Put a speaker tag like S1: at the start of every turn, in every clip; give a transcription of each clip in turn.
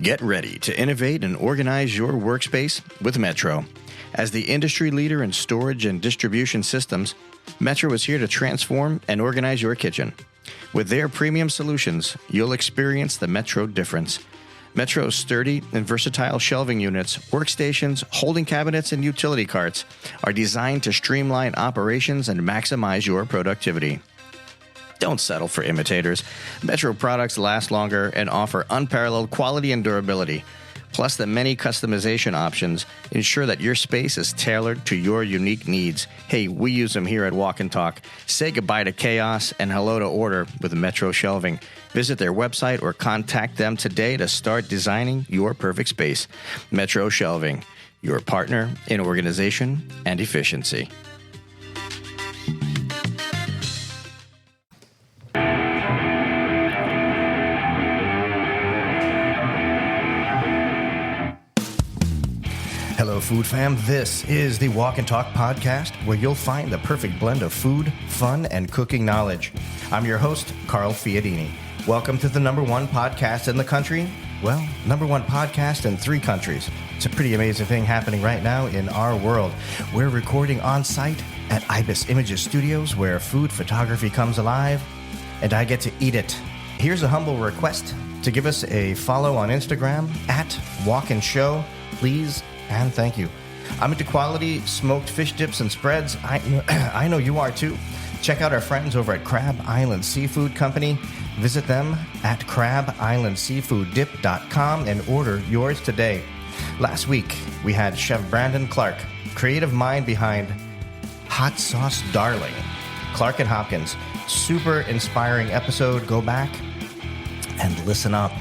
S1: Get ready to innovate and organize your workspace with Metro. As the industry leader in storage and distribution systems, Metro is here to transform and organize your kitchen. With their premium solutions, you'll experience the Metro difference. Metro's sturdy and versatile shelving units, workstations, holding cabinets, and utility carts are designed to streamline operations and maximize your productivity. Don't settle for imitators. Metro products last longer and offer unparalleled quality and durability. Plus, the many customization options ensure that your space is tailored to your unique needs. Hey, we use them here at Walk and Talk. Say goodbye to chaos and hello to order with Metro Shelving. Visit their website or contact them today to start designing your perfect space. Metro Shelving, your partner in organization and efficiency. Hello, food fam. This is the Walk and Talk podcast, where you'll find the perfect blend of food, fun, and cooking knowledge. I'm your host, Carl Fiadini. Welcome to the number one podcast in the country. Well, number one podcast in 3 countries. It's a pretty amazing thing happening right now in our world. We're recording on site at Ibis Images Studios, where food photography comes alive, and I get to eat it. Here's a humble request to give us a follow on Instagram at Walk and Show, please. And thank you. I'm into quality smoked fish dips and spreads. I know you are too. Check out our friends over at Crab Island Seafood Company. Visit them at crabislandseafooddip.com and order yours today. Last week, we had Chef Brandon Clark, creative mind behind Hot Sauce Darling. Clark and Hopkins. Super inspiring episode. Go back and listen up.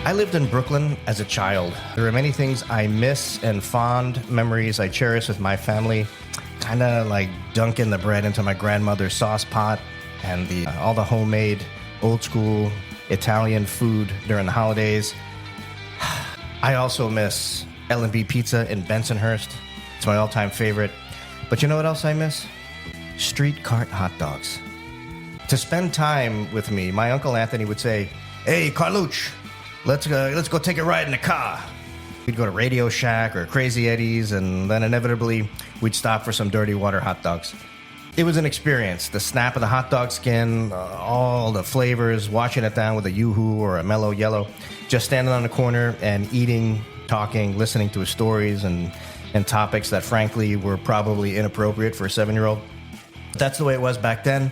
S1: I lived in Brooklyn as a child. There are many things I miss and fond memories I cherish with my family. Kind of like dunking the bread into my grandmother's sauce pot and all the homemade, old school Italian food during the holidays. I also miss L&B Pizza in Bensonhurst. It's my all-time favorite. But you know what else I miss? Street cart hot dogs. To spend time with me, my Uncle Anthony would say, "Hey, Carlucci, Let's go take a ride in the car." We'd go to Radio Shack or Crazy Eddie's, and then inevitably we'd stop for some dirty water hot dogs. It was an experience. The snap of the hot dog skin, all the flavors, washing it down with a Yoo-Hoo or a Mellow Yellow, just standing on the corner and eating, talking, listening to his stories and topics that frankly were probably inappropriate for a 7-year-old. That's the way it was back then.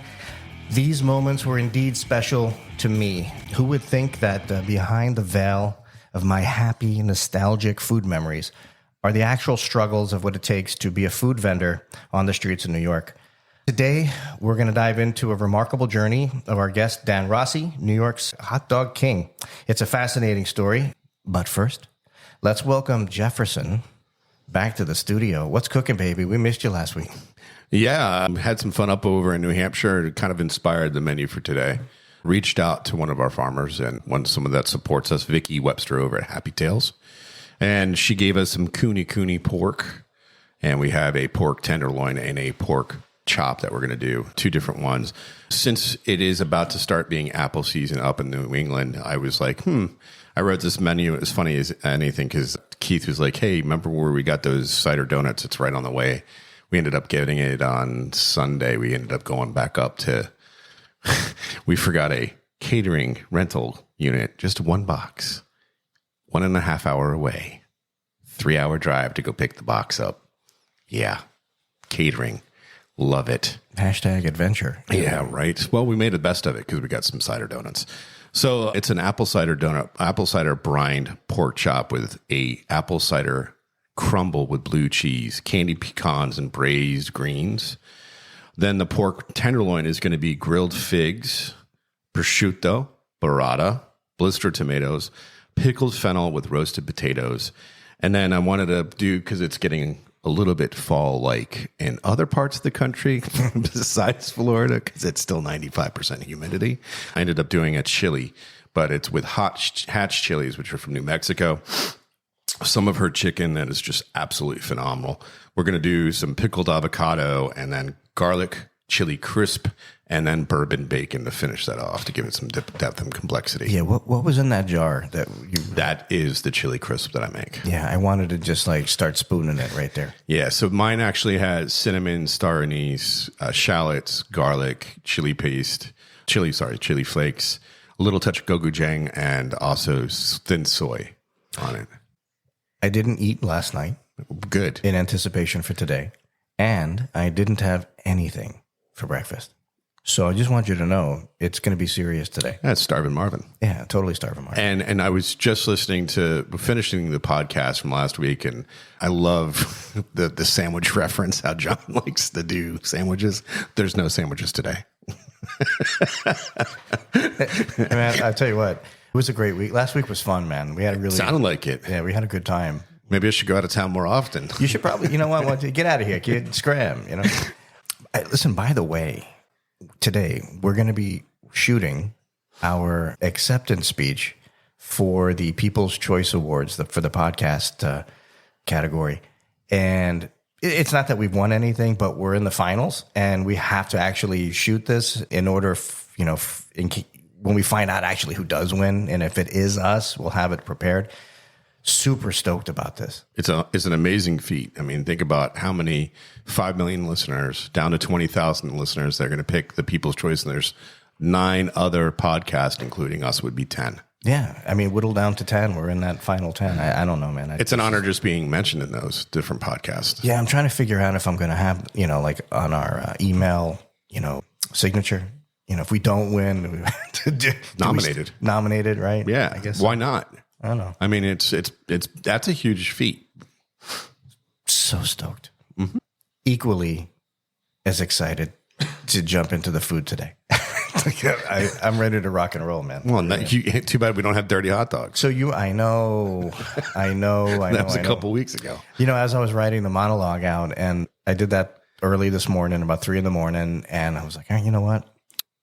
S1: These moments were indeed special to me. Who would think that behind the veil of my happy, nostalgic food memories are the actual struggles of what it takes to be a food vendor on the streets of New York? Today, we're going to dive into a remarkable journey of our guest, Dan Rossi, New York's hot dog king. It's a fascinating story, but first, let's welcome Jefferson back to the studio. What's cooking, baby? We missed you last week.
S2: Yeah, had some fun up over in New Hampshire. It kind of inspired the menu for today. Reached out to one of our farmers and someone that supports us, Vicky Webster over at Happy Tales. And she gave us some Kuni Kuni pork. And we have a pork tenderloin and a pork chop that we're going to do, 2 different ones. Since it is about to start being apple season up in New England, I was like, I wrote this menu. It was funny as anything because Keith was like, hey, remember where we got those cider donuts? It's right on the way. We ended up getting it on Sunday. We ended up going back up to, we forgot a catering rental unit, just 1 box, 1.5 hour away, 3-hour drive to go pick the box up. Yeah, catering. Love it.
S1: Hashtag adventure.
S2: Yeah, right. Well, we made the best of it because we got some cider donuts. So it's an apple cider donut, apple cider brined pork chop with a apple cider crumble with blue cheese, candied pecans, and braised greens. Then the pork tenderloin is going to be grilled figs, prosciutto, burrata, blister tomatoes, pickled fennel with roasted potatoes. And then I wanted to do, because it's getting a little bit fall-like in other parts of the country besides Florida, because it's still 95% humidity. I ended up doing a chili, but it's with hot hatch chilies, which are from New Mexico. Some of her chicken that is just absolutely phenomenal. We're going to do some pickled avocado and then garlic chili crisp, and then bourbon bacon to finish that off to give it some depth and complexity.
S1: Yeah, what was in that jar
S2: That is the chili crisp that I make.
S1: Yeah, I wanted to just like start spooning it right there.
S2: Yeah, so mine actually has cinnamon, star anise, shallots, garlic, chili paste, chili flakes, a little touch of gochujang, and also thin soy on it.
S1: I didn't eat last night.
S2: Good.
S1: In anticipation for today. And I didn't have anything for breakfast. So I just want you to know it's going to be serious today.
S2: That's Starvin' Marvin.
S1: Yeah, totally Starvin' Marvin.
S2: And I was just finishing the podcast from last week, and I love the sandwich reference, how John likes to do sandwiches. There's no sandwiches today.
S1: Man, I'll tell you what, it was a great week. Last week was fun, man. We had a really...
S2: Sounded like it.
S1: Yeah, we had a good time.
S2: Maybe I should go out of town more often.
S1: You should probably, you know what, get out of here, kid. Scram, you know. Listen, by the way, today we're going to be shooting our acceptance speech for the People's Choice Awards for the podcast category. And it's not that we've won anything, but we're in the finals and we have to actually shoot this in order, when we find out actually who does win. And if it is us, we'll have it prepared. Super stoked about this.
S2: It's an amazing feat. I mean, think about how many 5 million listeners down to 20,000 listeners they're going to pick the People's Choice, and there's 9 other podcasts, including us, would be 10.
S1: Yeah, I mean, whittle down to 10. We're in that final 10. I don't know, man.
S2: It's an honor just being mentioned in those different podcasts.
S1: Yeah, I'm trying to figure out if I'm going to have, like on our email, signature. If we don't win,
S2: Nominated.
S1: Nominated, right?
S2: Yeah,
S1: I guess.
S2: Why not?
S1: I don't know.
S2: I mean, it's that's a huge feat.
S1: So stoked. Mm-hmm. Equally as excited to jump into the food today. I'm ready to rock and roll, man.
S2: Well, too bad we don't have dirty hot dogs.
S1: So I know.
S2: That was a couple weeks ago.
S1: As I was writing the monologue out, and I did that early this morning, about 3 a.m, and I was like, hey, you know what?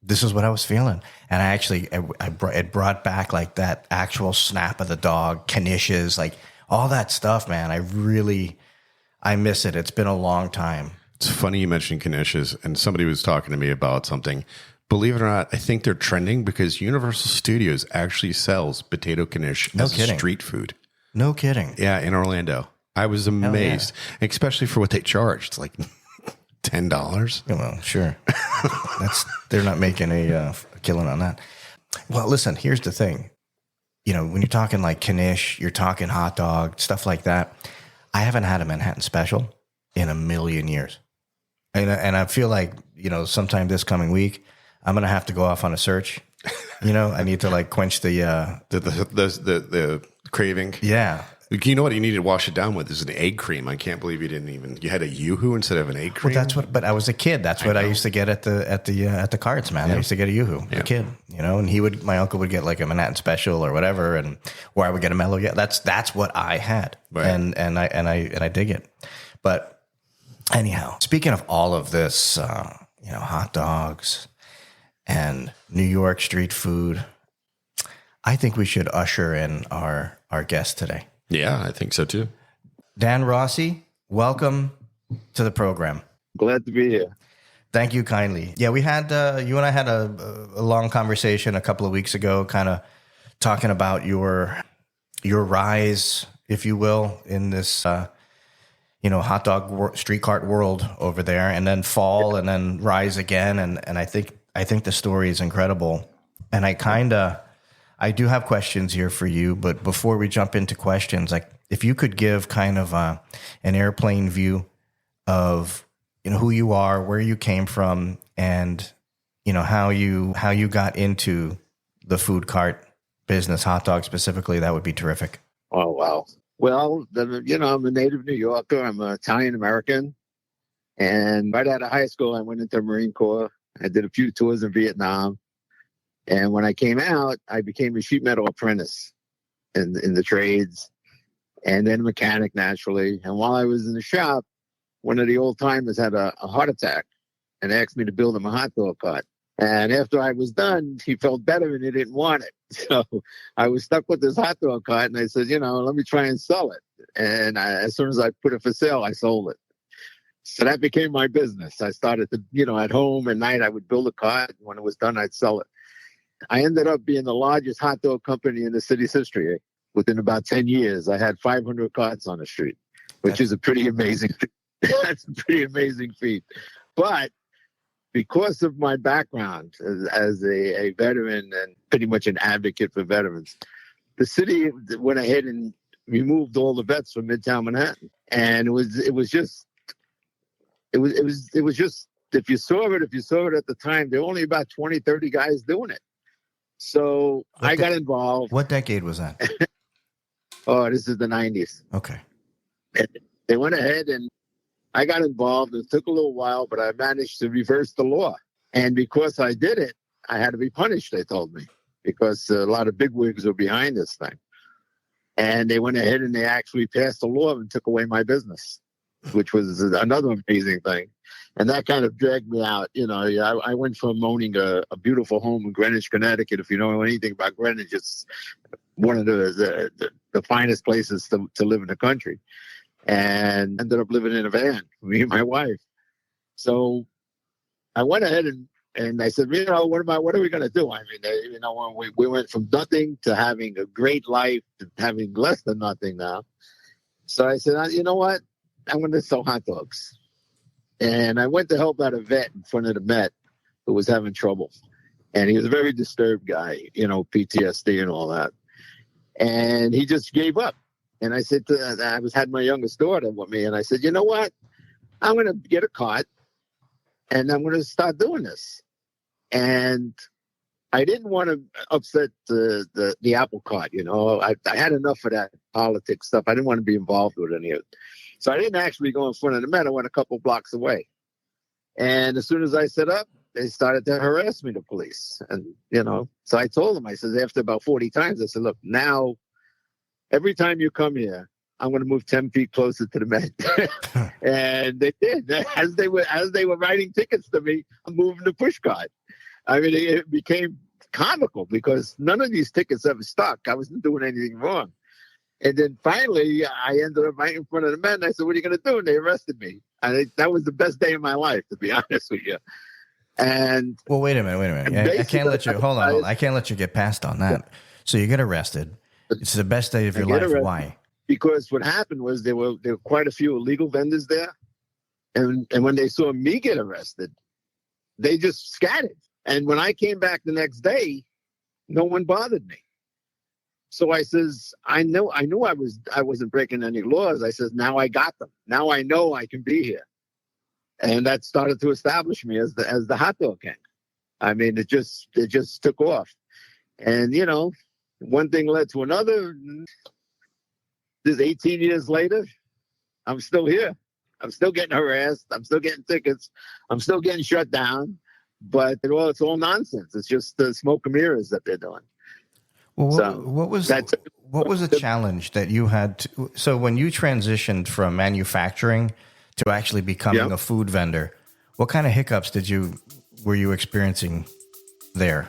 S1: This is what I was feeling. And I actually, it brought back like that actual snap of the dog, knishes, like all that stuff, man. I miss it. It's been a long time.
S2: It's funny you mentioned knishes, and somebody was talking to me about something. Believe it or not, I think they're trending because Universal Studios actually sells potato knish as a street food.
S1: No kidding.
S2: Yeah, in Orlando. I was amazed, especially for what they charge. It's like $10.
S1: Well, sure. They're not making a killing on that. Well, listen, here's the thing. When you're talking like knish, you're talking hot dog, stuff like that. I haven't had a Manhattan special in a million years. And I feel like, sometime this coming week, I'm going to have to go off on a search. I need to like quench the
S2: craving.
S1: Yeah.
S2: You know what you need to wash it down with is an egg cream. I can't believe you had a Yoo-hoo instead of an egg cream.
S1: Well, but I was a kid. That's what I used to get at the carts, man. Yeah. I used to get a Yoo-hoo, a kid, and my uncle would get like a Manhattan special or whatever, or I would get a Mellow. Yeah, that's what I had, right. and I dig it. But anyhow, speaking of all of this, hot dogs and New York street food, I think we should usher in our guest today.
S2: Yeah, I think so too.
S1: Dan Rossi, welcome to the program.
S3: Glad to be here.
S1: Thank you kindly. Yeah, we had, you and I had a long conversation a couple of weeks ago, kind of talking about your rise, if you will, in this, hot dog street cart world over there, and then fall and then rise again. And I think the story is incredible. And I do have questions here for you, but before we jump into questions, like if you could give kind of an airplane view of who you are, where you came from, and how you got into the food cart business, hot dog specifically, that would be terrific.
S3: Oh wow! Well, I'm a native New Yorker. I'm an Italian American, and right out of high school, I went into the Marine Corps. I did a few tours in Vietnam. And when I came out, I became a sheet metal apprentice in the trades, and then a mechanic naturally. And while I was in the shop, one of the old timers had a heart attack and asked me to build him a hot dog cart. And after I was done, he felt better and he didn't want it. So I was stuck with this hot dog cart, and I said, let me try and sell it. And as soon as I put it for sale, I sold it. So that became my business. I started to, at home at night, I would build a cart. When it was done, I'd sell it. I ended up being the largest hot dog company in the city's history. Within about 10 years, I had 500 carts on the street, which is a pretty amazing That's a pretty amazing feat. But because of my background as a veteran and pretty much an advocate for veterans, the city went ahead and removed all the vets from Midtown Manhattan. And it was just if you saw it at the time, there were only about 20, 30 guys doing it. So I got involved.
S1: What decade was that?
S3: Oh, this is the 90s.
S1: Okay.
S3: And they went ahead and I got involved. It took a little while, but I managed to reverse the law. And because I did it, I had to be punished, they told me, because a lot of bigwigs were behind this thing. And they went ahead and they actually passed a law and took away my business, which was another amazing thing. And that kind of dragged me out. I went from owning a beautiful home in Greenwich, Connecticut. If you know anything about Greenwich, it's one of the finest places to live in the country. And ended up living in a van, me and my wife. So I went ahead and I said, what are we going to do? I mean, when we went from nothing to having a great life to having less than nothing now. So I said, you know what? I'm going to sell hot dogs. And I went to help out a vet in front of the Met who was having trouble. And he was a very disturbed guy, PTSD and all that. And he just gave up. And I said, had my youngest daughter with me. And I said, you know what? I'm going to get a cart and I'm going to start doing this. And I didn't want to upset the apple cart. I had enough of that politics stuff. I didn't want to be involved with any of it. So I didn't actually go in front of the Met. I went a couple blocks away. And as soon as I set up, they started to harass me, the police. And, so I told them, I said, after about 40 times, I said, look, now, every time you come here, I'm going to move 10 feet closer to the Met. And they did. As they were writing tickets to me, I'm moving the push cart. I mean, it became comical because none of these tickets ever stuck. I wasn't doing anything wrong. And then finally, I ended up right in front of the Met. And I said, what are you going to do? And they arrested me. That was the best day of my life, to be honest with you. And
S1: well, wait a minute. I can't let you, hold on. I can't let you get past on that. Yeah. So you get arrested. It's the best day of your life. Why?
S3: Because what happened was there were quite a few illegal vendors there. And when they saw me get arrested, they just scattered. And when I came back the next day, no one bothered me. So I says, I knew I wasn't breaking any laws. I says, now I got them. Now I know I can be here. And that started to establish me as the hot dog king. I mean, it just took off. And, one thing led to another. This 18 years later, I'm still here. I'm still getting harassed. I'm still getting tickets. I'm still getting shut down. But it's all nonsense. It's just the smoke and mirrors that they're doing.
S1: Well, what was the challenge that you had? So when you transitioned from manufacturing to actually becoming a food vendor, what kind of hiccups were you experiencing there?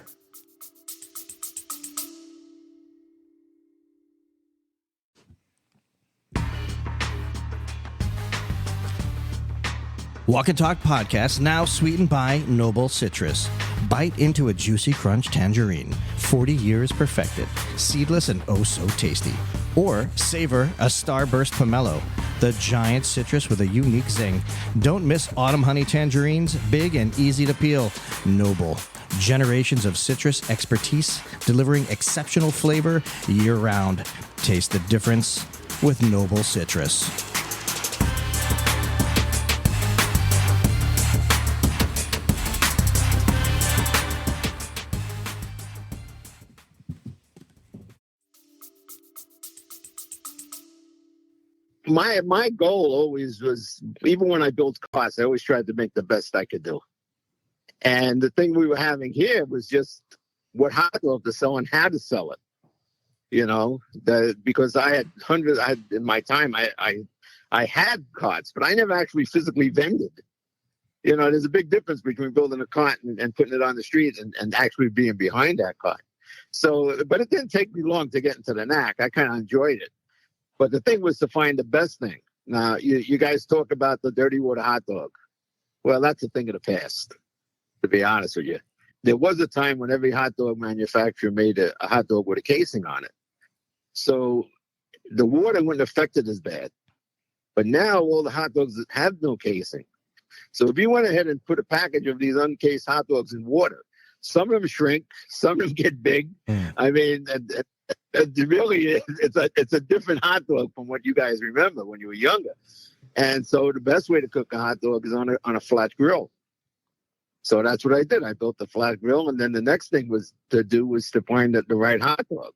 S1: Walk and Talk podcast, now sweetened by Noble Citrus. Bite into a juicy crunch tangerine, 40 years perfected, seedless and oh so tasty. Or savor a starburst pomelo, the giant citrus with a unique zing. Don't miss autumn honey tangerines, big and easy to peel. Noble. Generations of citrus expertise, delivering exceptional flavor year-round. Taste the difference with Noble Citrus.
S3: My goal always was, even when I built cars, I always tried to make the best I could do. And the thing we were having here was just what hot dog to sell and how to sell it. Because I had hundreds. In my time, I had carts, but I never actually physically vended. There's a big difference between building a cart and putting it on the street and actually being behind that cart. So, but it didn't take me long to get into the knack. I kind of enjoyed it. But the thing was to find the best thing. Now, you guys talk about the dirty water hot dog. Well, that's a thing of the past, to be honest with you. There was a time when every hot dog manufacturer made a hot dog with a casing on it. So the water wouldn't affect it as bad. But now all the hot dogs have no casing. So if you went ahead and put a package of these uncased hot dogs in water, some of them shrink, some of them get big. I mean, it really is. It's a different hot dog from what you guys remember when you were younger. And so the best way to cook a hot dog is on a flat grill. So that's what I did. I built the flat grill, and then the next thing was to find the right hot dog.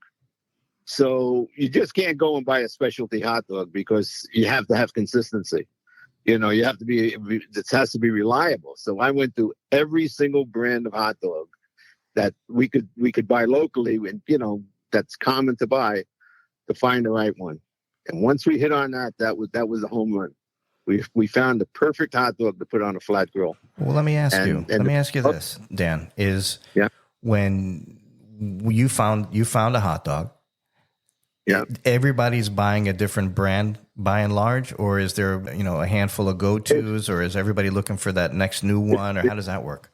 S3: So you just can't go and buy a specialty hot dog because you have to have consistency. You know, it has to be reliable. So I went through every single brand of hot dog that we could buy locally, and that's common to buy, to find the right one. And once we hit on that was a home run. We found the perfect hot dog to put on a flat grill.
S1: Well, let me ask you this, Dan, when you found a hot dog, everybody's buying a different brand by and large, or is there, a handful of go-tos, or is everybody looking for that next new one, or how does that work?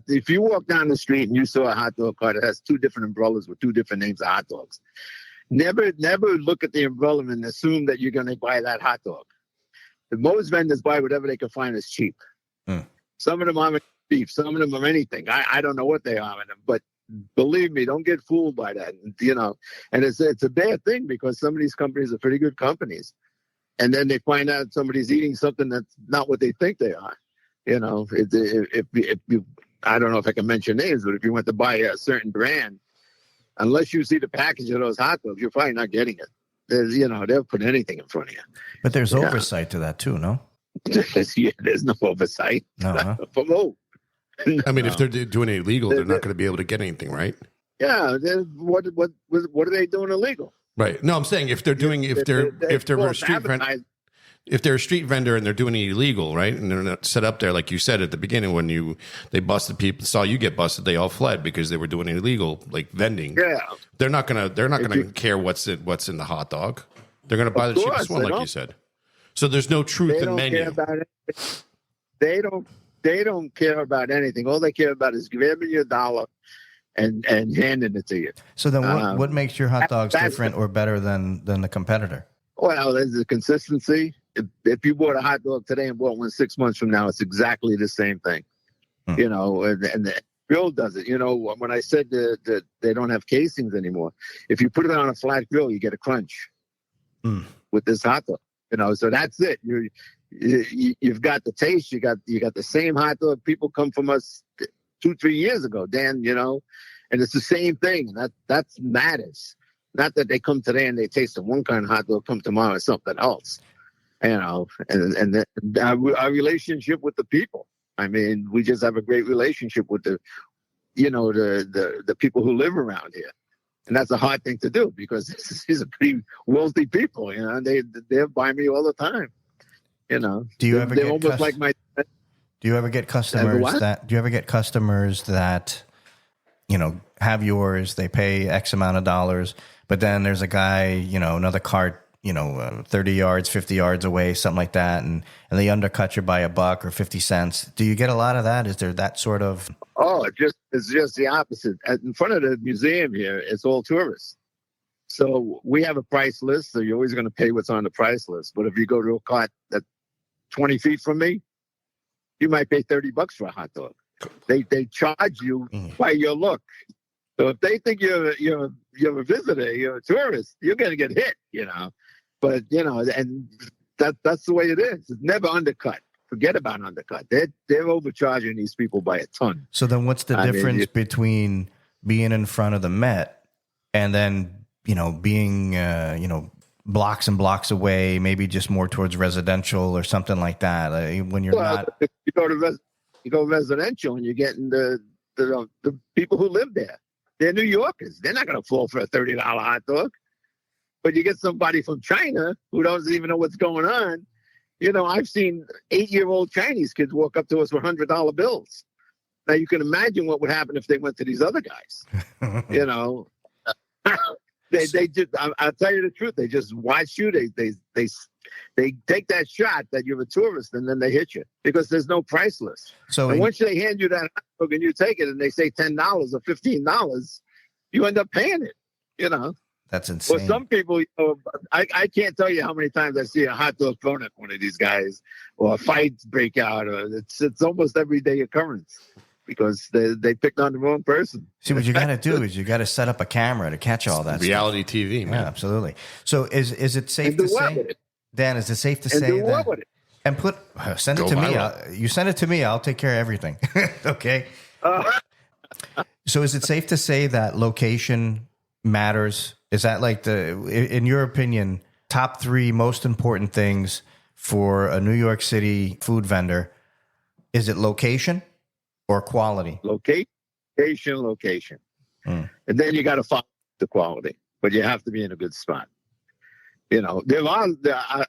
S3: If you walk down the street and you saw a hot dog cart that has two different umbrellas with two different names of hot dogs, never look at the umbrella and assume that you're going to buy that hot dog. Most vendors buy whatever they can find is cheap. Some of them are beef, some of them are anything. I don't know what they are in them, but believe me, don't get fooled by that. And it's a bad thing, because some of these companies are pretty good companies, and then they find out somebody's eating something that's not what they think they are. If you, I don't know if I can mention names, but if you went to buy a certain brand, unless you see the package of those hot dogs, you're probably not getting it. They'll put anything in front of you.
S1: But there's oversight to that too, no?
S3: There's no oversight.
S1: No.
S3: From who?
S2: I mean, if they're doing it illegal, they're not going to be able to get anything, right?
S3: Yeah. What are they doing illegal?
S2: Right. No, I'm saying if they're a street vendor and they're doing it illegal, right? And they're not set up there, like you said at the beginning, when they busted people, saw you get busted, they all fled because they were doing it illegal, like vending.
S3: Yeah.
S2: They're not gonna care what's in the hot dog. They're gonna buy the cheapest one, like you said. So there's no truth in menu.
S3: They don't care about anything. All they care about is giving you $1 and handing it to you.
S1: So then what makes your hot dogs different or better than the competitor?
S3: Well, there's the consistency. If you bought a hot dog today and bought one 6 months from now, it's exactly the same thing. And the grill does it. When I said that they don't have casings anymore, if you put it on a flat grill, you get a crunch with this hot dog. So that's it. You've got the taste. You got the same hot dog. People come from us 2-3 years ago, Dan. And it's the same thing. That matters. Not that they come today and they taste one kind of hot dog, come tomorrow and something else. And our relationship with the people. I mean, we just have a great relationship with the people who live around here. And that's a hard thing to do, because these are pretty wealthy people, they buy me all the time.
S1: Do you ever get customers that have yours, they pay X amount of dollars, but then there's a guy, another cart, 30 yards, 50 yards away, something like that, and they undercut you by $1 or 50 cents. Do you get a lot of that? Is there that sort of?
S3: Oh, it's just the opposite. In front of the museum here, it's all tourists. So we have a price list, so you're always going to pay what's on the price list. But if you go to a cart that's 20 feet from me, you might pay $30 for a hot dog. They charge you by your look. So if they think you're a visitor, you're a tourist, you're going to get hit, But, and that's the way it is. It's never undercut. Forget about undercut. They're overcharging these people by a ton.
S1: So then what's the difference between being in front of the Met and then, being, blocks and blocks away, maybe just more towards residential or something like that? When you're not...
S3: You go residential and you're getting the people who live there. They're New Yorkers. They're not going to fall for a $30 hot dog. But you get somebody from China who doesn't even know what's going on. I've seen 8-year-old Chinese kids walk up to us with $100 bills. Now, you can imagine what would happen if they went to these other guys. They just, I'll tell you the truth. They just watch you. They take that shot that you're a tourist, and then they hit you because there's no price list. So once they hand you that hot dog and you take it, and they say $10 or $15, you end up paying it. You know.
S1: That's insane.
S3: Well, some people, I can't tell you how many times I see a hot dog thrown at one of these guys, or fights break out. Or it's almost everyday occurrence because they picked on the wrong person.
S1: See, what you got to do is you got to set up a camera to catch all that
S2: reality
S1: stuff.
S2: TV, man.
S1: Yeah, absolutely. So is it safe to say, Dan? Is it safe to say that? And send it to me. You send it to me. I'll take care of everything. Okay. So is it safe to say that location matters? Is that like in your opinion, top 3 most important things for a New York City food vendor? Is it location or quality?
S3: Location. And then you got to follow the quality, but you have to be in a good spot. You know,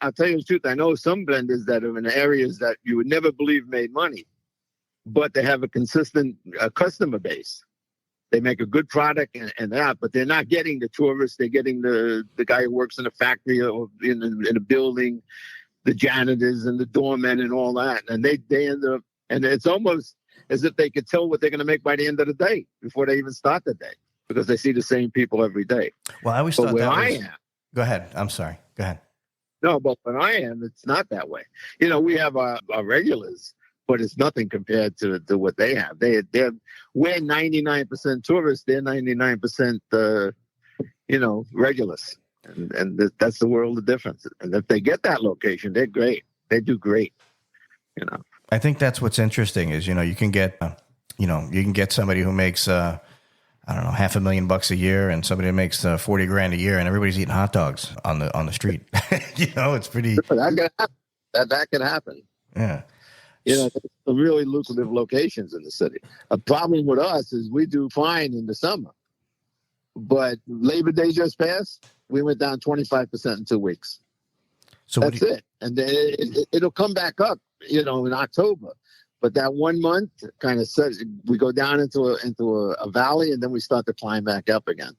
S3: I'll tell you the truth. I know some vendors that are in areas that you would never believe made money, but they have a consistent customer base. They make a good product and that, but they're not getting the tourists. They're getting the guy who works in a factory or in a building, the janitors and the doormen and all that. And they end up, and it's almost as if they could tell what they're going to make by the end of the day before they even start the day, because they see the same people every day.
S1: Well, I always thought Go ahead. I'm sorry. Go ahead.
S3: No, but when I am, it's not that way. You know, we have our regulars, but it's nothing compared to what they have. We're 99% tourists. They're 99%, regulars. And that's the world of difference. And if they get that location, they're great. They do great. You know,
S1: I think that's what's interesting is, you can get, somebody who makes, $500,000 a year, and somebody that makes $40,000 a year, and everybody's eating hot dogs on the street. It's pretty.
S3: That can happen.
S1: Yeah.
S3: Some really lucrative locations in the city. A problem with us is we do fine in the summer, but Labor Day just passed. We went down 25% in 2 weeks. So that's it, and it'll come back up, in October. But that 1 month kind of we go down into a valley, and then we start to climb back up again.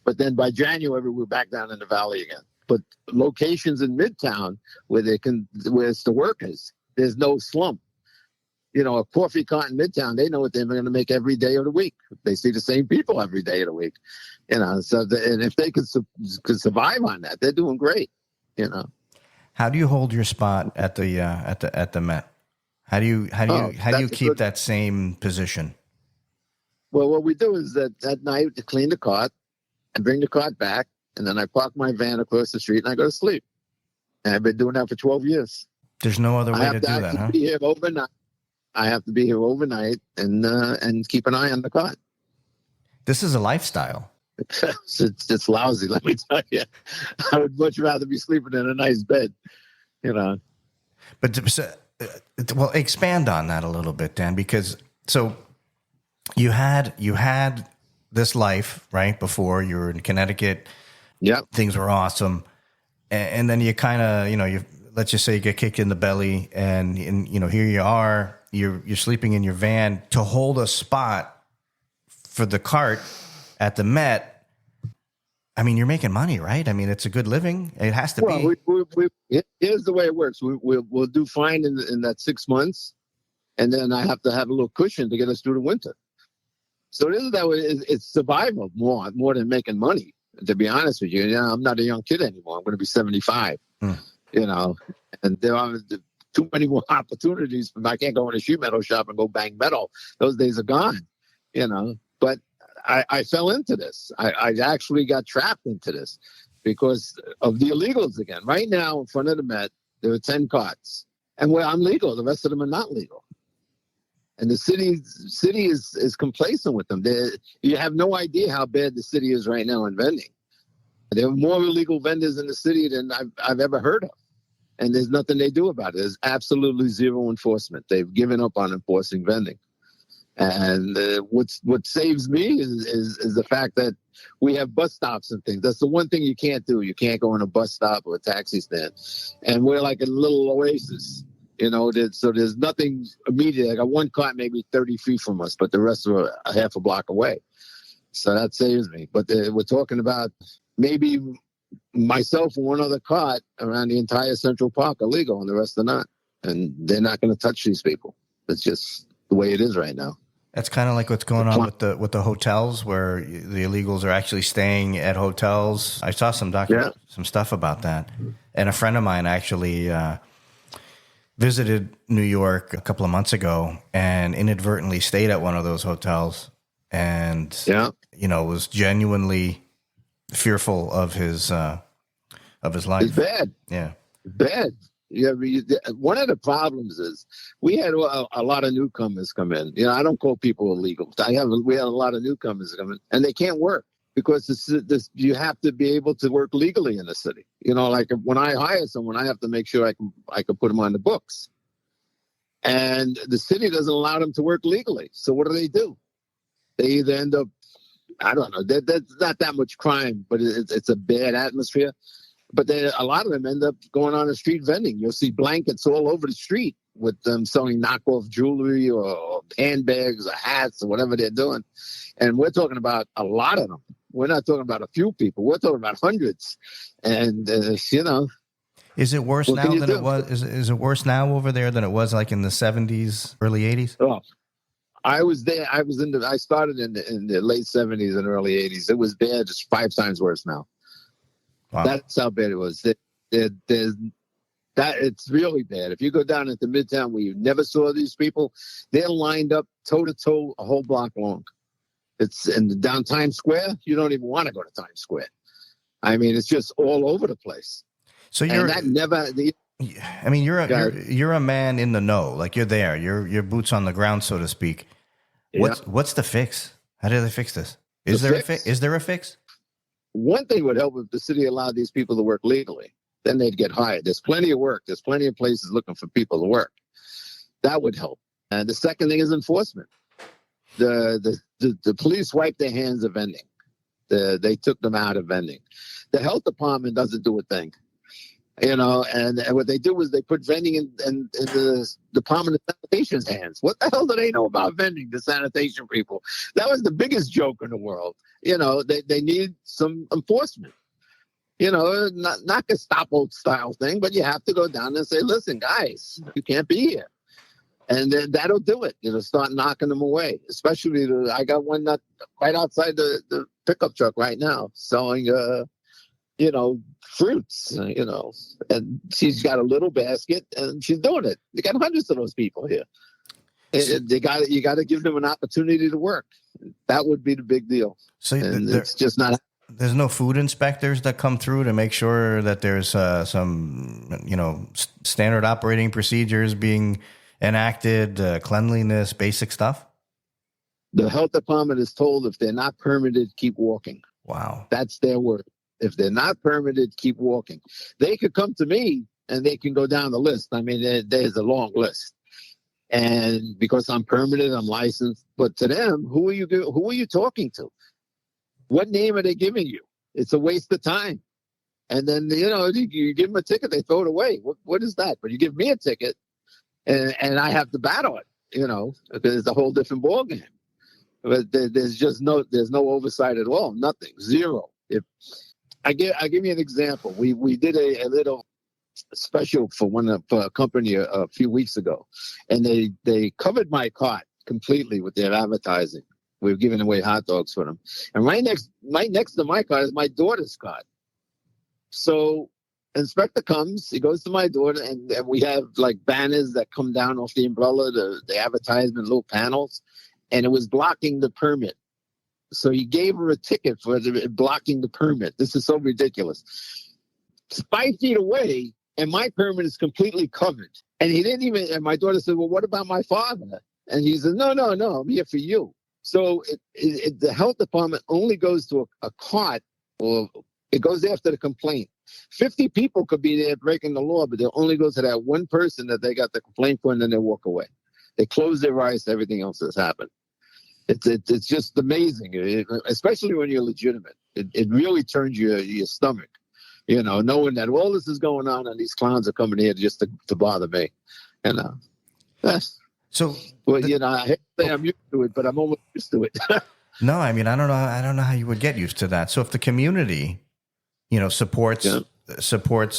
S3: But then by January, we're back down in the valley again. But locations in Midtown where it's the workers, there's no slump. A coffee cart in Midtown, they know what they're going to make every day of the week. They see the same people every day of the week. And if they could survive on that, they're doing great.
S1: How do you hold your spot at the Met? How do you keep that same position?
S3: Well, what we do is that at night to clean the cart and bring the cart back, and then I park my van across the street and I go to sleep. And I've been doing that for 12 years.
S1: There's no other way to do that, huh?
S3: Be here overnight. I have to be here overnight and keep an eye on the cart.
S1: This is a lifestyle.
S3: It's lousy, let me tell you. I would much rather be sleeping in a nice bed,
S1: But expand on that a little bit, Dan, because so you had this life right before you were in Connecticut.
S3: Yeah,
S1: things were awesome, and then you kind of let's just say you get kicked in the belly, and here you are, you're sleeping in your van to hold a spot for the cart at the Met. I mean, you're making money, right? I mean, it's a good living. It has to be.
S3: Here's the way it works. We'll do fine in that 6 months, and then I have to have a little cushion to get us through the winter. So it isn't that way. It's survival more than making money. To be honest with you, I'm not a young kid anymore. I'm going to be 75. And there are too many more opportunities. I can't go in a sheet metal shop and go bang metal. Those days are gone. But I fell into this. I actually got trapped into this because of the illegals again. Right now, in front of the Met, there are 10 carts. And I'm legal. The rest of them are not legal. And the city is complacent with them. You have no idea how bad the city is right now in vending. There are more illegal vendors in the city than I've ever heard of. And there's nothing they do about it. There's absolutely zero enforcement. They've given up on enforcing vending. And what saves me is the fact that we have bus stops and things. That's the one thing you can't do. You can't go in a bus stop or a taxi stand. And we're like a little oasis, so there's nothing immediate. I got one cart maybe 30 feet from us, but the rest are a half a block away. So that saves me. But we're talking about maybe myself and one other cart around the entire Central Park are legal and the rest are not. And they're not going to touch these people. It's just the way it is right now.
S1: That's kind of like what's going on with the hotels, where the illegals are actually staying at hotels. I saw some some stuff about that, and a friend of mine actually visited New York a couple of months ago and inadvertently stayed at one of those hotels, and was genuinely fearful of his life.
S3: It's bad.
S1: Yeah,
S3: bad. Yeah, one of the problems is we had a lot of newcomers come in. I don't call people illegal. We had a lot of newcomers come in, and they can't work because you have to be able to work legally in the city. Like when I hire someone, I have to make sure I can put them on the books, and the city doesn't allow them to work legally. So what do? They either end up, I don't know. There's not that much crime, but it's a bad atmosphere. But a lot of them end up going on the street vending. You'll see blankets all over the street with them selling knockoff jewelry or handbags or hats or whatever they're doing. And we're talking about a lot of them. We're not talking about a few people. We're talking about hundreds. And,
S1: Is it worse now than it was? Is it worse now over there than it was like in the 70s, early 80s?
S3: Oh, I was there. I started in the late 70s and early 80s. It was bad. It's 5 times worse now. Wow. That's how bad it was. It's really bad. If you go down into Midtown where you never saw these people, they're lined up toe to toe a whole block long. It's in down Times Square. You don't even want to go to Times Square. I mean, it's just all over the place.
S1: So you're a man in the know. Like you're there. You're boots on the ground, so to speak. What's the fix? How do they fix this? Is there a fix?
S3: One thing would help if the city allowed these people to work legally. Then they'd get hired. There's plenty of work. There's plenty of places looking for people to work. That would help. And the second thing is enforcement. The police wiped their hands of vending. They took them out of vending. The health department doesn't do a thing. And what they do is they put vending in the Department of Sanitation's hands. What the hell do they know about vending, the sanitation people? That was the biggest joke in the world. They need some enforcement. Not Gestapo style thing, but you have to go down and say, listen, guys, you can't be here. And then that'll do it. Start knocking them away. Especially, I got one right outside the pickup truck right now selling, fruits, and she's got a little basket and she's doing it. They got hundreds of those people here. You got to give them an opportunity to work. That would be the big deal. So it's just not.
S1: There's no food inspectors that come through to make sure that there's some, standard operating procedures being enacted, cleanliness, basic stuff.
S3: The health department is told if they're not permitted, keep walking.
S1: Wow.
S3: That's their word. If they're not permitted, keep walking. They could come to me and they can go down the list. I mean, there's a long list. And because I'm permitted, I'm licensed. But to them, who are you talking to? What name are they giving you? It's a waste of time. And then, you give them a ticket, they throw it away. What is that? But you give me a ticket and I have to battle it, because it's a whole different ballgame. But there's no oversight at all. Nothing. Zero. I'll give you an example. We did a little special for a company a few weeks ago, and they covered my cart completely with their advertising. We were giving away hot dogs for them, and right next to my cart is my daughter's cart. So inspector comes, he goes to my daughter, and we have like banners that come down off the umbrella, the advertisement, little panels, and it was blocking the permit. So he gave her a ticket for blocking the permit. This is so ridiculous. 5 feet away, and my permit is completely covered. And he didn't even, and my daughter said, well, what about my father? And he said, no, I'm here for you. So the health department only goes to a cart, or it goes after the complaint. 50 people could be there breaking the law, but they'll only go to that one person that they got the complaint for, and then they walk away. They close their eyes to everything else that's happened. It's just amazing, especially when you're legitimate. It really turns your stomach, knowing that all this is going on and these clowns are coming here just to bother me.
S1: So,
S3: well, I hate to say I'm used to it, but I'm almost used to it.
S1: No, I mean, I don't know how you would get used to that. So if the community supports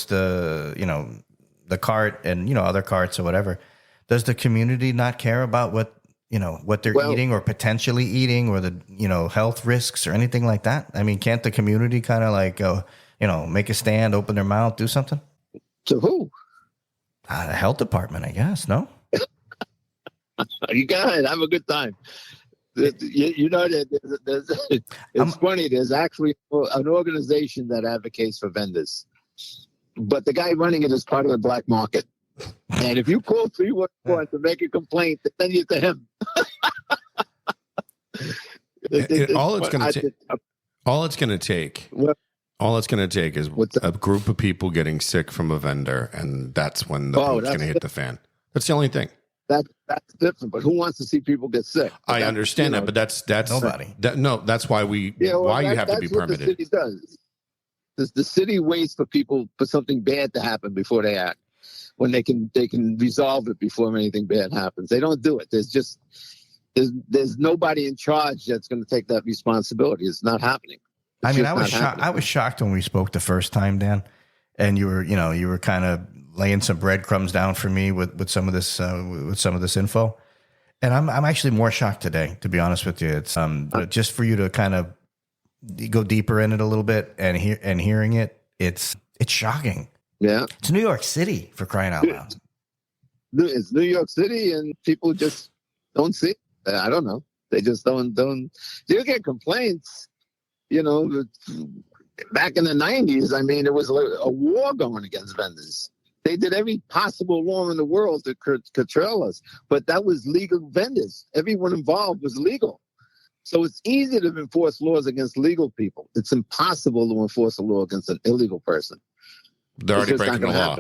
S1: the the cart and other carts or whatever. Does the community not care about what they're eating or potentially eating, or the health risks or anything like that? I mean, can't the community kind of like go, make a stand, open their mouth, do something?
S3: To who?
S1: The health department, I guess. No.
S3: You go ahead, have a good time. It's funny. There's actually an organization that advocates for vendors, but the guy running it is part of the black market. And if you call 311 to make a complaint, they send you to him.
S2: All it's going to take is a group of people getting sick from a vendor, and that's when the boat's going to hit the fan. That's the only thing.
S3: That's different. But who wants to see people get sick?
S2: I understand that, but that's
S1: nobody.
S2: That's why you have to be permitted.
S3: The city does. The city waits for something bad to happen before they act. When they can resolve it before anything bad happens. They don't do it. There's nobody in charge that's going to take that responsibility. It's not happening.
S1: I was shocked when we spoke the first time, Dan, and you were kind of laying some breadcrumbs down for me with some of this info, and I'm actually more shocked today, to be honest with you. It's just for you to kind of go deeper in it a little bit and hearing it, it's shocking.
S3: Yeah,
S1: it's New York City, for crying out loud.
S3: It's New York City, and people just don't see it. I don't know. They just don't. You get complaints. Back in the 90s, I mean, there was a war going against vendors. They did every possible law in the world to control us, but that was legal vendors. Everyone involved was legal. So it's easy to enforce laws against legal people. It's impossible to enforce a law against an illegal person.
S2: They're already breaking the law.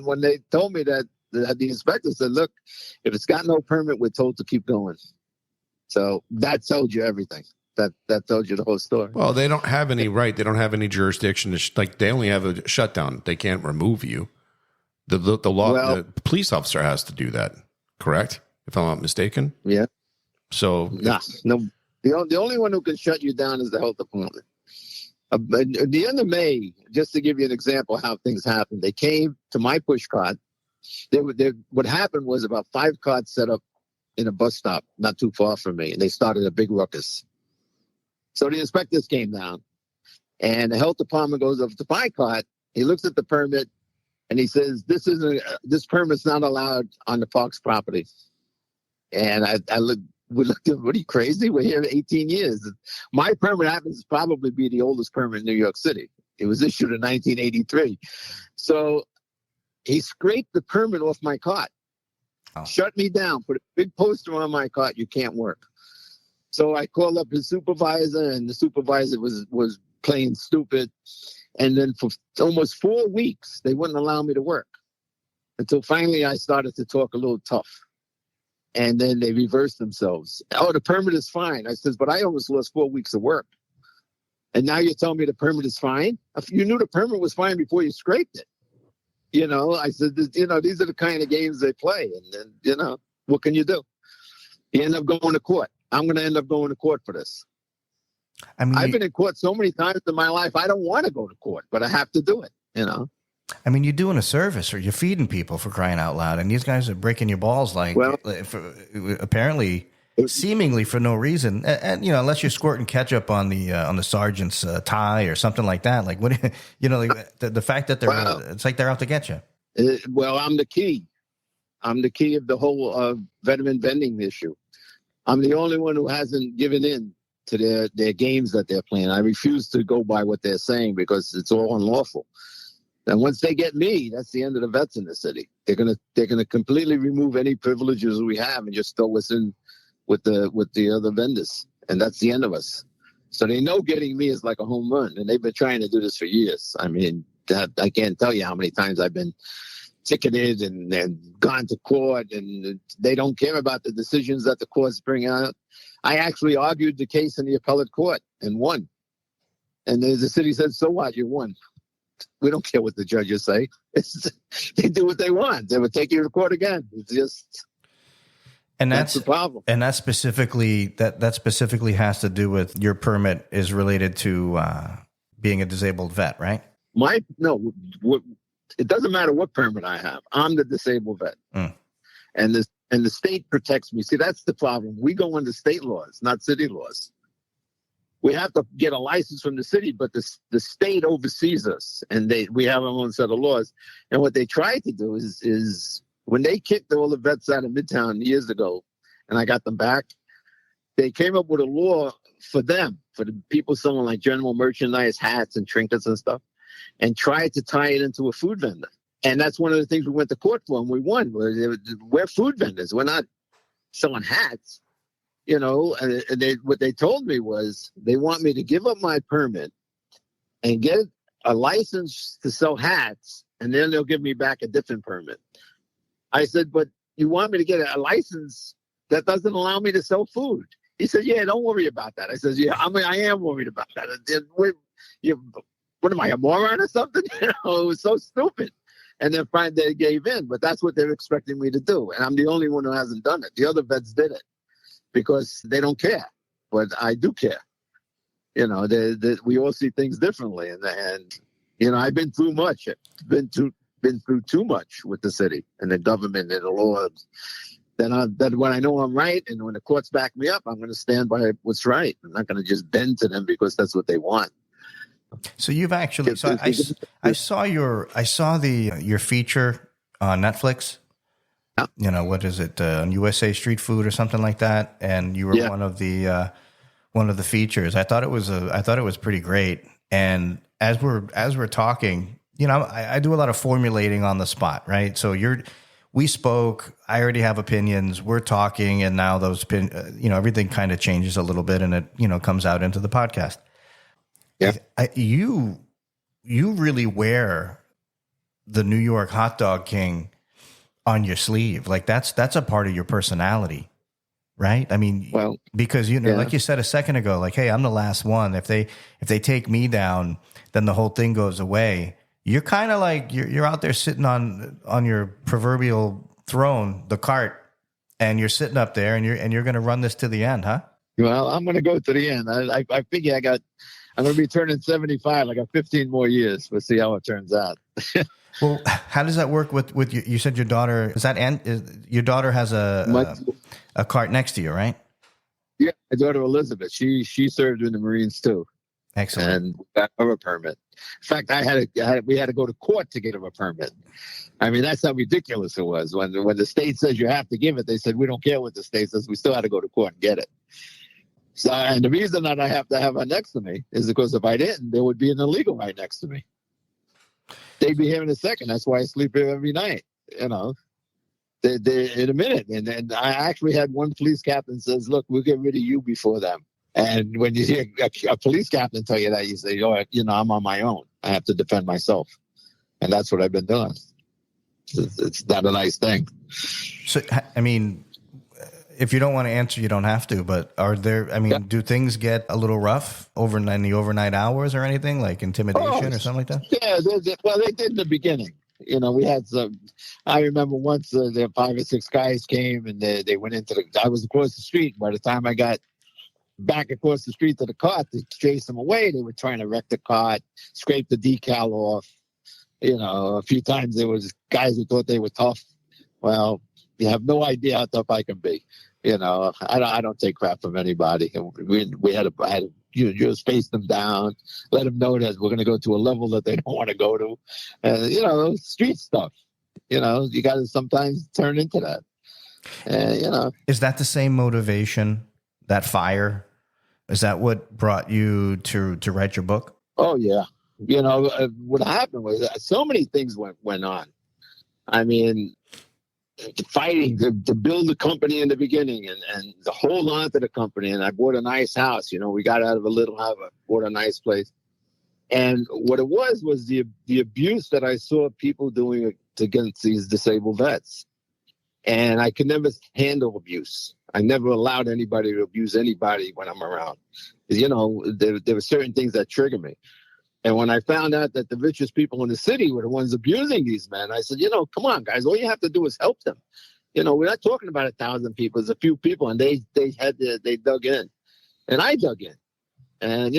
S3: When they told me that, the inspector said, "Look, if it's got no permit, we're told to keep going." So that told you everything. That told you the whole story.
S2: Well, they don't have any right. They don't have any jurisdiction. They only have a shutdown. They can't remove you. The law. The police officer has to do that. Correct? If I'm not mistaken.
S3: Yeah.
S2: So
S3: no. The only one who can shut you down is the health department. At the end of May, just to give you an example of how things happened, they came to my push cart. What happened was about 5 carts set up in a bus stop not too far from me, and they started a big ruckus. So the inspectors came down, and the health department goes up to my cart. He looks at the permit, and he says, "This permit's not allowed on the park's property." And we looked at him, "What, are you crazy? We're here 18 years. My permit happens to probably be the oldest permit in New York City. It was issued in 1983. So he scraped the permit off my cart, shut me down, put a big poster on my cart, "You can't work." So I called up his supervisor, and the supervisor was playing stupid. And then for almost 4 weeks, they wouldn't allow me to work until finally I started to talk a little tough. And then they reversed themselves. "Oh, the permit is fine." I says, "But I almost lost 4 weeks of work. And now you're telling me the permit is fine? If you knew the permit was fine before you scraped it." I said, these are the kind of games they play. And then, what can you do? You end up going to court. I'm going to end up going to court for this. I mean, I've been in court so many times in my life, I don't want to go to court, but I have to do it,
S1: I mean, you're doing a service, or you're feeding people, for crying out loud, and these guys are breaking your balls apparently, seemingly for no reason, and unless you're squirting ketchup on the sergeant's tie or something like that. Like, what the fact that it's like they're out to get you.
S3: I'm the key. I'm the key of the whole veteran vending issue. I'm the only one who hasn't given in to their games that they're playing. I refuse to go by what they're saying because it's all unlawful. And once they get me, that's the end of the vets in the city. They're gonna completely remove any privileges we have and just throw us in with the other vendors, and that's the end of us. So they know getting me is like a home run, and they've been trying to do this for years. I mean, I can't tell you how many times I've been ticketed and gone to court, and they don't care about the decisions that the courts bring out. I actually argued the case in the appellate court and won. And the city said, "So what? You won. We don't care what the judges say." They do what they want. They would take you to court again. It's just...
S1: And
S3: That's the problem.
S1: And that specifically has to do with your permit is related to being a disabled vet, right?
S3: It doesn't matter what permit I have. I'm the disabled vet.
S1: Mm.
S3: And the state protects me. See, that's the problem. We go under state laws, not city laws. We have to get a license from the city, but the state oversees us, and we have our own set of laws. And what they tried to do is when they kicked all the vets out of Midtown years ago, and I got them back, they came up with a law for them, for the people selling like general merchandise, hats and trinkets and stuff, and tried to tie it into a food vendor. And that's one of the things we went to court for, and we won. We're food vendors. We're not selling hats. And what they told me was they want me to give up my permit and get a license to sell hats, and then they'll give me back a different permit. I said, but you want me to get a license that doesn't allow me to sell food? He said, yeah, don't worry about that. I said, yeah, I am worried about that. What am I, a moron or something? It was so stupid. And then finally they gave in, but that's what they're expecting me to do. And I'm the only one who hasn't done it. The other vets did it because they don't care, but I do care. We all see things differently. And I've been through much, been through too much with the city and the government and the laws. Then when I know I'm right and when the courts back me up, I'm going to stand by what's right. I'm not going to just bend to them because that's what they want.
S1: So you've actually, I saw your feature on Netflix. Yeah. What is it? On USA Street Food or something like that. And you were one of the features. I thought it was pretty great. And as we're talking, I do a lot of formulating on the spot, right? So we spoke, I already have opinions, we're talking, and now those everything kind of changes a little bit and it, comes out into the podcast. Yeah. You really wear the New York hot dog king on your sleeve. Like that's a part of your personality, right? I mean, because like you said a second ago, like, hey, I'm the last one. If they take me down, then the whole thing goes away. You're kind of like you're out there sitting on your proverbial throne, the cart, and you're sitting up there and you're going to run this to the end, huh?
S3: Well, I'm going to go to the end. I figure I'm going to be turning 75. I got 15 more years. We'll see how it turns out.
S1: Well, how does that work with you? You said your daughter your daughter has a cart next to you, right?
S3: Yeah, my daughter Elizabeth. She served in the Marines too.
S1: Excellent.
S3: And got her a permit. In fact, we had to go to court to get her a permit. I mean, that's how ridiculous it was. When the state says you have to give it, they said we don't care what the state says. We still had to go to court and get it. So, and the reason that I have to have her next to me is because if I didn't, there would be an illegal right next to me. They'd be here in a second. That's why I sleep here every night. They in a minute. And I actually had one police captain says, "Look, we'll get rid of you before them." And when you hear a police captain tell you that, you say, "Oh, I'm on my own. I have to defend myself," and that's what I've been doing. It's not a nice thing.
S1: So, I mean, if you don't want to answer, you don't have to. But do things get a little rough in the overnight hours or anything like intimidation or something like that?
S3: Yeah, they did in the beginning. We had some. I remember once there 5 or 6 guys came and they went into I was across the street. By the time I got back across the street to the cart to chase them away, they were trying to wreck the cart, scrape the decal off. A few times there was guys who thought they were tough. Well, you have no idea how tough I can be. I don't take crap from anybody. We had to space them down, let them know that we're going to go to a level that they don't want to go to. Street stuff. You got to sometimes turn into that.
S1: Is that the same motivation, that fire? Is that what brought you to write your book?
S3: Oh, yeah. What happened was so many things went on. I mean, fighting to build the company in the beginning and to hold on to the company. And I bought a nice house. We got out of a little house, bought a nice place. And what it was the abuse that I saw people doing against these disabled vets. And I could never handle abuse. I never allowed anybody to abuse anybody when I'm around. There were certain things that trigger me. And when I found out that the richest people in the city were the ones abusing these men, I said, come on, guys, all you have to do is help them. We're not talking about 1,000 people. It's a few people, and they dug in, and I dug in, and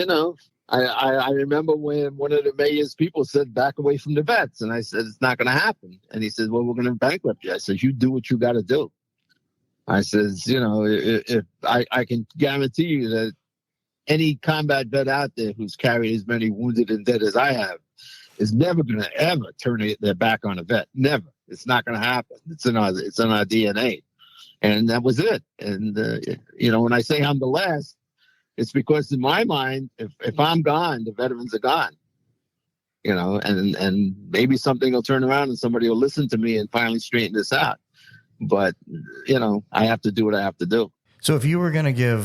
S3: I remember when one of the mayor's people said, back away from the vets. And I said, it's not going to happen. And he said, well, we're going to bankrupt you. I said, you do what you got to do. I says, if I can guarantee you that any combat vet out there who's carried as many wounded and dead as I have is never going to ever turn their back on a vet. Never. It's not going to happen. It's in our DNA. And that was it. And, when I say I'm the last, it's because in my mind, if I'm gone, the veterans are gone, and maybe something will turn around and somebody will listen to me and finally straighten this out. But, I have to do what I have to do.
S1: So if you were going to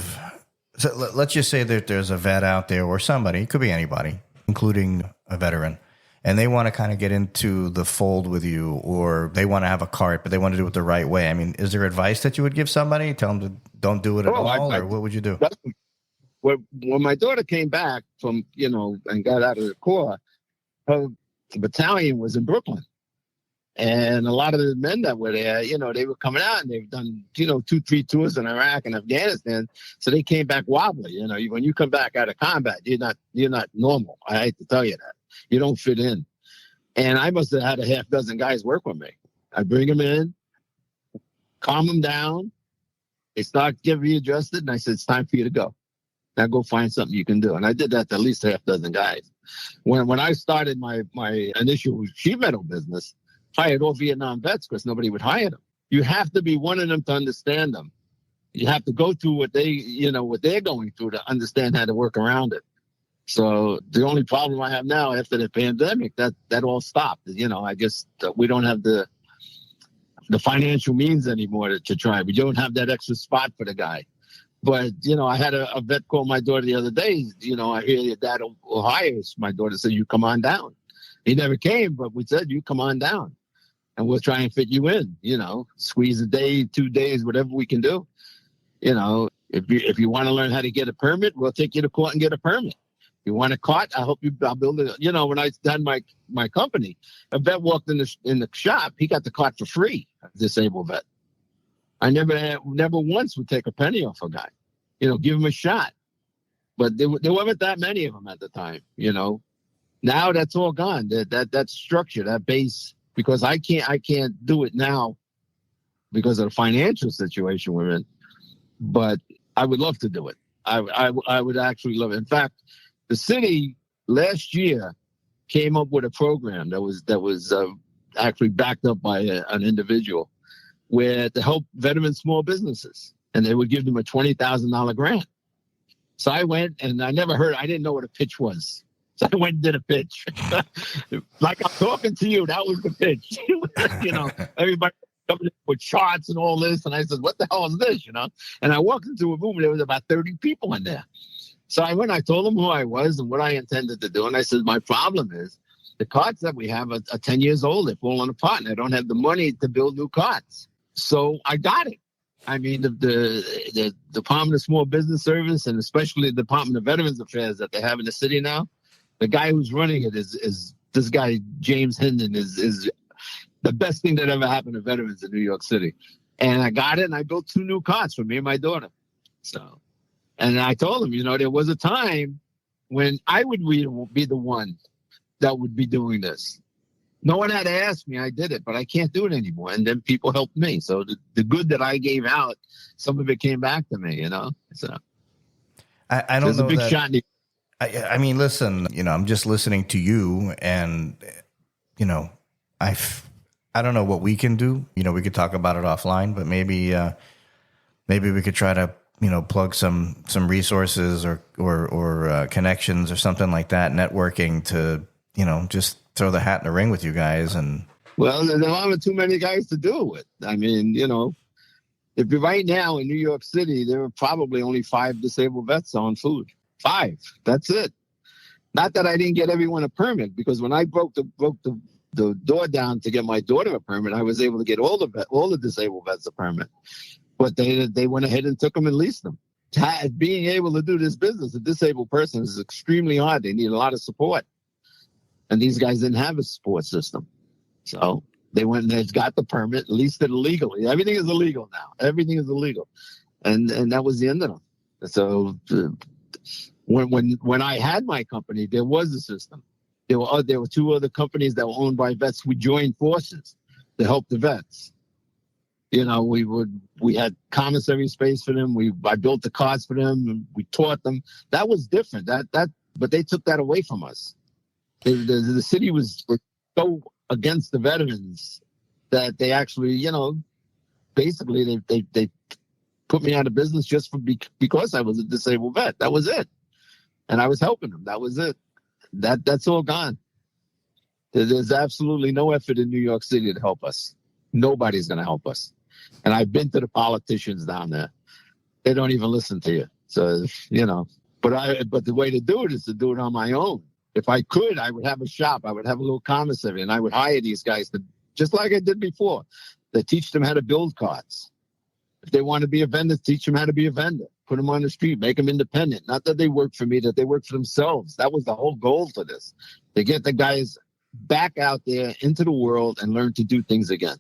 S1: let's just say that there's a vet out there or somebody, it could be anybody, including a veteran, and they want to kind of get into the fold with you, or they want to have a cart, but they want to do it the right way. I mean, is there advice that you would give somebody? Tell them to don't do it at all, or what would you do?
S3: When my daughter came back from, and got out of the Corps, her battalion was in Brooklyn. And a lot of the men that were there, they were coming out and they've done, 2-3 tours in Iraq and Afghanistan. So they came back wobbly. When you come back out of combat, you're not normal. I hate to tell you that. You don't fit in. And I must have had a half dozen guys work with me. I bring them in, calm them down. They start getting readjusted. And I said, it's time for you to go. Now go find something you can do. And I did that to at least half dozen guys. When I started my initial sheet metal business, hired all Vietnam vets because nobody would hire them. You have to be one of them to understand them. You have to go through what they're going through to understand how to work around it. So the only problem I have now after the pandemic, that all stopped. I guess we don't have the financial means anymore to try. We don't have that extra spot for the guy. But, I had a vet call my daughter the other day. I hear your dad will hire us. My daughter said, you come on down. He never came, but we said, you come on down. And we'll try and fit you in, squeeze a day, 2 days, whatever we can do. If you want to learn how to get a permit, we'll take you to court and get a permit. If you want a cart, I'll build it. When I done my company, a vet walked in the shop, he got the cart for free, a disabled vet. I never once would take a penny off a guy, give him a shot. But there weren't that many of them at the time, Now that's all gone. That structure, that base, because I can't do it now because of the financial situation we're in. But I would love to do it. I would actually love it. In fact, the city last year came up with a program that was actually backed up by an individual, where to help veteran small businesses, and they would give them a $20,000 grant. So I went, and I didn't know what a pitch was. So I went and did a pitch. Like I'm talking to you, that was the pitch. Everybody coming in with charts and all this. And I said, what the hell is this, And I walked into a room, and there was about 30 people in there. So I told them who I was and what I intended to do. And I said, my problem is the carts that we have are 10 years old. They're falling apart, and I don't have the money to build new carts. So I got it. I mean, the Department of Small Business Service, and especially the Department of Veterans Affairs that they have in the city now, the guy who's running it is this guy, James Hinden, is the best thing that ever happened to veterans in New York City. And I got it, and I built 2 new carts for me and my daughter. So, and I told him, there was a time when I would be the one that would be doing this. No one had to ask me. I did it, but I can't do it anymore. And then people helped me. So the good that I gave out, some of it came back to me, So
S1: I don't know.
S3: There's a big shot in the
S1: I mean, listen, I'm just listening to you, and, I don't know what we can do. We could talk about it offline, but maybe we could try to, plug some resources or connections or something like that, networking to, just throw the hat in the ring with you guys. And
S3: well, there aren't too many guys to do it with. I mean, if you're right now in New York City, there are probably only 5 disabled vets on food. 5. That's it. Not that I didn't get everyone a permit, because when I broke the door down to get my daughter a permit, I was able to get all the disabled vets a permit. But they went ahead and took them and leased them. Being able to do this business, a disabled person, is extremely hard. They need a lot of support. And these guys didn't have a support system. So They went and they got the permit, leased it illegally. Everything is illegal now. Everything is illegal. And that was the end of them. So when I had my company, there was a system. There were two other companies that were owned by vets. We joined forces to help the vets. We had commissary space for them. I built the carts for them. And we taught them. That was different. But they took that away from us. The city was so against the veterans that they actually, basically they put me out of business just because I was a disabled vet. That was it. And I was helping them. That was it. That's all gone. There's absolutely no effort in New York City to help us. Nobody's going to help us. And I've been to the politicians down there. They don't even listen to you. So, but the way to do it is to do it on my own. If I could, I would have a shop. I would have a little commissary, and I would hire these guys to, just like I did before, to teach them how to build carts. If they want to be a vendor, teach them how to be a vendor. Put them on the street, make them independent. Not that they work for me, that they work for themselves. That was the whole goal for this. To get the guys back out there into the world and learn to do things again.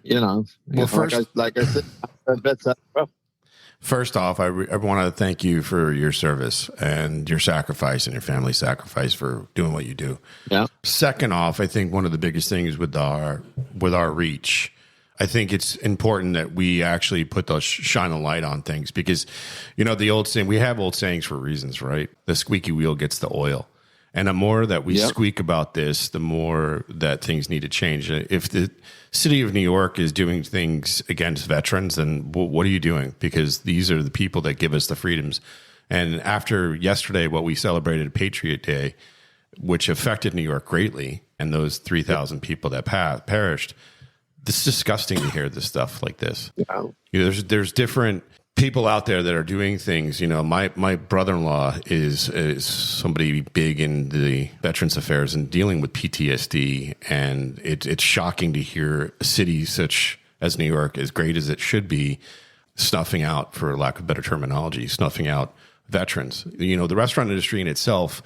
S3: Well,
S2: first,
S3: like I said, vets out rough.
S2: First off, I want to thank you for your service and your sacrifice and your family's sacrifice for doing what you do.
S3: Yeah. Second
S2: off, I think one of the biggest things with our reach, I think it's important that we actually shine a light on things because, the old saying, we have old sayings for reasons, right? The squeaky wheel gets the oil. And the more that we squeak about this, the more that things need to change. If the city of New York is doing things against veterans, then what are you doing? Because these are the people that give us the freedoms. And after yesterday, what we celebrated Patriot Day, which affected New York greatly, and those 3,000 people that perished, it's disgusting to hear this stuff like this. Yeah. There's different people out there that are doing things. My brother-in-law is somebody big in the veterans affairs and dealing with PTSD, and it's shocking to hear a city such as New York, as great as it should be, snuffing out, for lack of better terminology, snuffing out veterans. The restaurant industry in itself,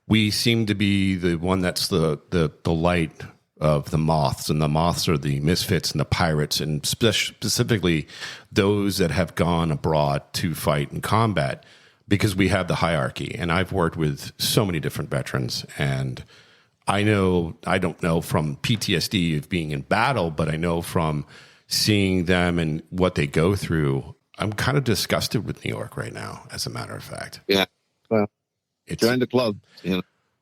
S2: we seem to be the one that's the light of the moths, and the moths are the misfits and the pirates, and specifically those that have gone abroad to fight in combat, because we have the hierarchy. And I've worked with so many different veterans, and I don't know from PTSD of being in battle, but I know from seeing them and what they go through, I'm kind of disgusted with New York right now, as a matter of fact.
S3: Yeah. Well, join the club,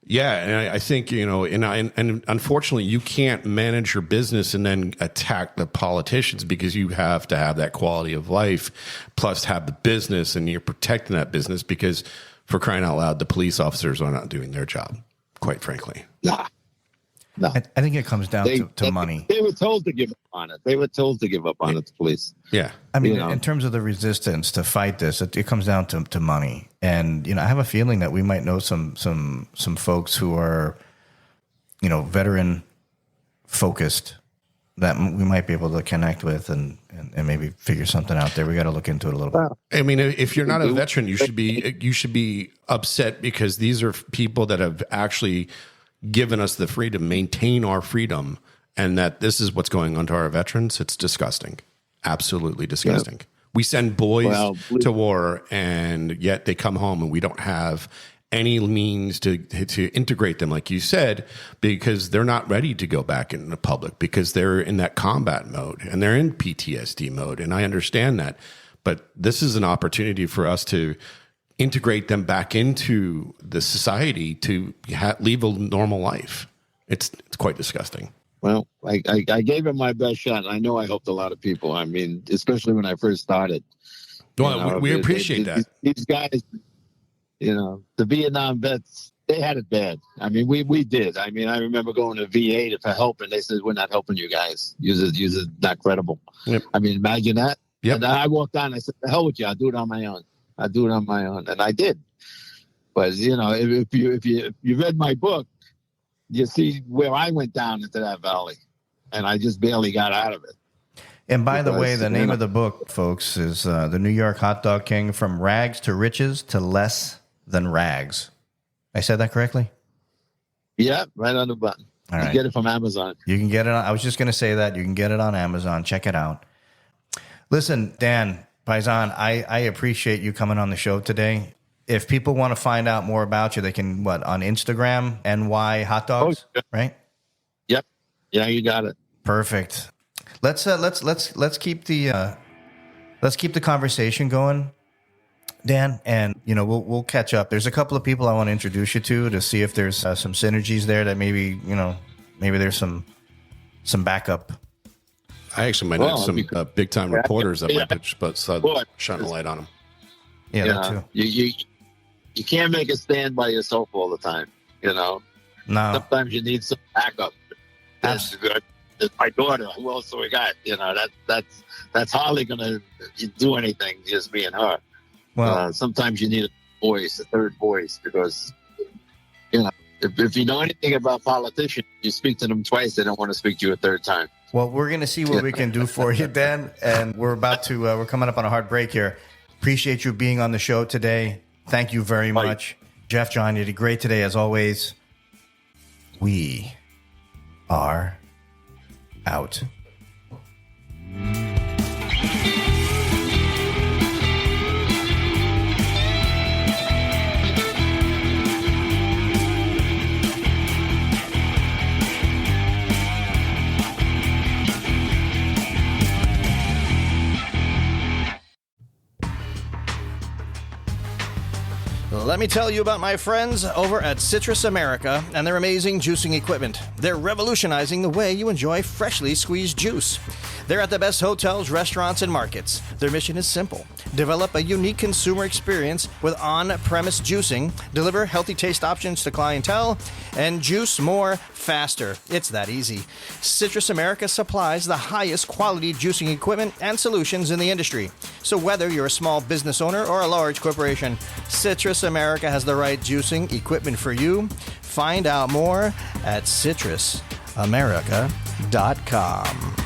S2: Yeah, and I think, and unfortunately, you can't manage your business and then attack the politicians, because you have to have that quality of life, plus have the business, and you're protecting that business, because for crying out loud, the police officers are not doing their job, quite frankly.
S3: Nah. No.
S1: I think it comes down to money.
S3: They were told to give up on it. The police.
S2: Yeah.
S1: I mean, in terms of the resistance to fight this, it comes down to money. And, I have a feeling that we might know some folks who are, veteran focused, that we might be able to connect with and maybe figure something out there. We got to look into it a little bit.
S2: I mean, if you're not a veteran, you should be upset, because these are people that have actually given us the freedom, maintain our freedom, and that this is what's going on to our veterans. It's disgusting. Absolutely disgusting. Yep. We send boys to war, and yet they come home and we don't have any means to integrate them, like you said, because they're not ready to go back into the public, because they're in that combat mode and they're in PTSD mode. And I understand that, but this is an opportunity for us to integrate them back into the society to leave a normal life. It's quite disgusting.
S3: Well, I gave it my best shot. I know I helped a lot of people. I mean, especially when I first started.
S2: Well, we appreciate that.
S3: These guys, the Vietnam vets, they had it bad. I mean, we did. I mean, I remember going to VA for help, and they said, "We're not helping you guys. You're not credible." Yep. I mean, imagine that. Yep. And I walked on. I said, "The hell with you. I'll do it on my own." And I did. But if you read my book, you see where I went down into that valley, and I just barely got out of it.
S1: And by the way, the name of the book, folks, is The New York Hot Dog King: From Rags to Riches to Less Than Rags. I said that correctly?
S3: Yeah, right on the button.
S1: All right.
S3: You get it from Amazon.
S1: You can get it on, I was just going to say that. You can get it on Amazon. Check it out. Listen, Dan Paisan, I appreciate you coming on the show today. If people want to find out more about you, they can, on Instagram, NY Hot Dogs, right?
S3: Yep. Yeah, you got it.
S1: Perfect. Let's keep the conversation going, Dan, and we'll catch up. There's a couple of people I want to introduce you to see if there's some synergies there that maybe there's some backup.
S2: I actually might have some big time reporters that might pitch, but shining a light on them.
S1: Yeah, that too.
S3: You can't make a stand by yourself all the time.
S1: No.
S3: Sometimes you need some backup. That's good. My daughter, who else do we got? That's hardly going to do anything, just me and her. Well, sometimes you need a third voice, because, if you know anything about politicians, you speak to them twice, they don't want to speak to you a third time.
S1: Well, we're going to see what we can do for you, Dan, and we're coming up on a hard break here. Appreciate you being on the show today. Thank you very much. Jeff, John, you did great today, as always. We are out. Let me tell you about my friends over at Citrus America and their amazing juicing equipment. They're revolutionizing the way you enjoy freshly squeezed juice. They're at the best hotels, restaurants, and markets. Their mission is simple: develop a unique consumer experience with on-premise juicing, deliver healthy taste options to clientele, and juice more faster. It's that easy. Citrus America supplies the highest quality juicing equipment and solutions in the industry. So whether you're a small business owner or a large corporation, Citrus America has the right juicing equipment for you. Find out more at citrusamerica.com.